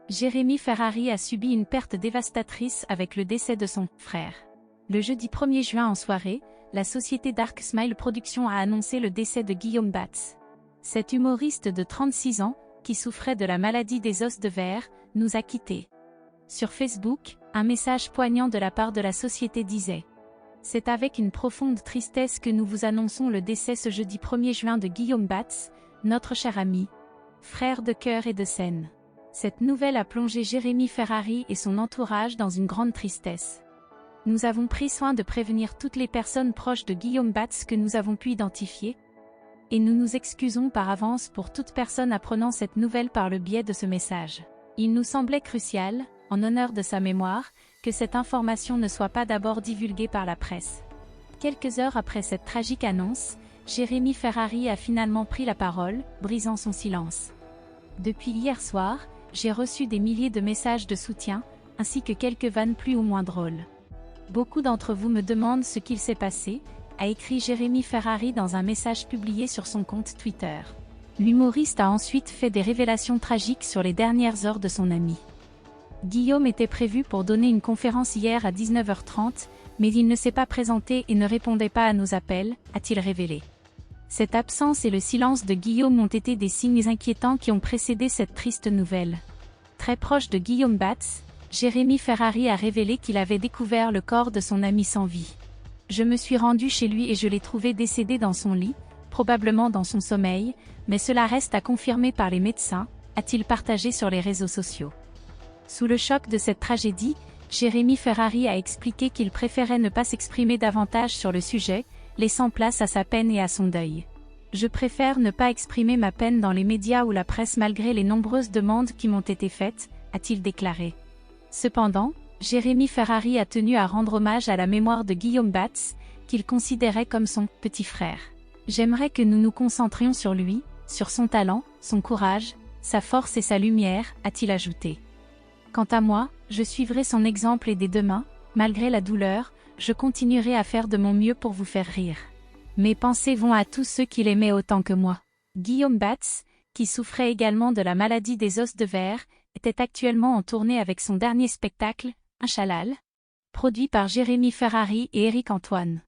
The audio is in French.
Jérémy Ferrari a subi une perte dévastatrice avec le décès de son frère. Le jeudi 1er juin en soirée, la société Dark Smile Productions a annoncé le décès de Guillaume Batz. Cet humoriste de 36 ans, qui souffrait de la maladie des os de verre, nous a quittés. Sur Facebook, un message poignant de la part de la société disait: c'est avec une profonde tristesse que nous vous annonçons le décès ce jeudi 1er juin de Guillaume Batz, notre cher ami, frère de cœur et de scène. Cette nouvelle a plongé Jérémy Ferrari et son entourage dans une grande tristesse. Nous avons pris soin de prévenir toutes les personnes proches de Guillaume Batz que nous avons pu identifier, et nous nous excusons par avance pour toute personne apprenant cette nouvelle par le biais de ce message. Il nous semblait crucial, en honneur de sa mémoire, que cette information ne soit pas d'abord divulguée par la presse. Quelques heures après cette tragique annonce, Jérémy Ferrari a finalement pris la parole, brisant son silence. Depuis hier soir, j'ai reçu des milliers de messages de soutien, ainsi que quelques vannes plus ou moins drôles. Beaucoup d'entre vous me demandent ce qu'il s'est passé, a écrit Jérémy Ferrari dans un message publié sur son compte Twitter. L'humoriste a ensuite fait des révélations tragiques sur les dernières heures de son ami. Guillaume était prévu pour donner une conférence hier à 19h30, mais il ne s'est pas présenté et ne répondait pas à nos appels, a-t-il révélé. Cette absence et le silence de Guillaume ont été des signes inquiétants qui ont précédé cette triste nouvelle. Très proche de Guillaume Batz, Jérémy Ferrari a révélé qu'il avait découvert le corps de son ami sans vie. Je me suis rendu chez lui et je l'ai trouvé décédé dans son lit, probablement dans son sommeil, mais cela reste à confirmer par les médecins, a-t-il partagé sur les réseaux sociaux. Sous le choc de cette tragédie, Jérémy Ferrari a expliqué qu'il préférait ne pas s'exprimer davantage sur le sujet, laissant place à sa peine et à son deuil. Je préfère ne pas exprimer ma peine dans les médias ou la presse malgré les nombreuses demandes qui m'ont été faites, a-t-il déclaré. Cependant, Jérémy Ferrari a tenu à rendre hommage à la mémoire de Guillaume Batz, qu'il considérait comme son « petit frère ». J'aimerais que nous nous concentrions sur lui, sur son talent, son courage, sa force et sa lumière, a-t-il ajouté. Quant à moi, je suivrai son exemple et dès demain, malgré la douleur, je continuerai à faire de mon mieux pour vous faire rire. Mes pensées vont à tous ceux qui l'aimaient autant que moi. Guillaume Batz, qui souffrait également de la maladie des os de verre, était actuellement en tournée avec son dernier spectacle, Inch'Allah, produit par Jérémy Ferrari et Éric Antoine.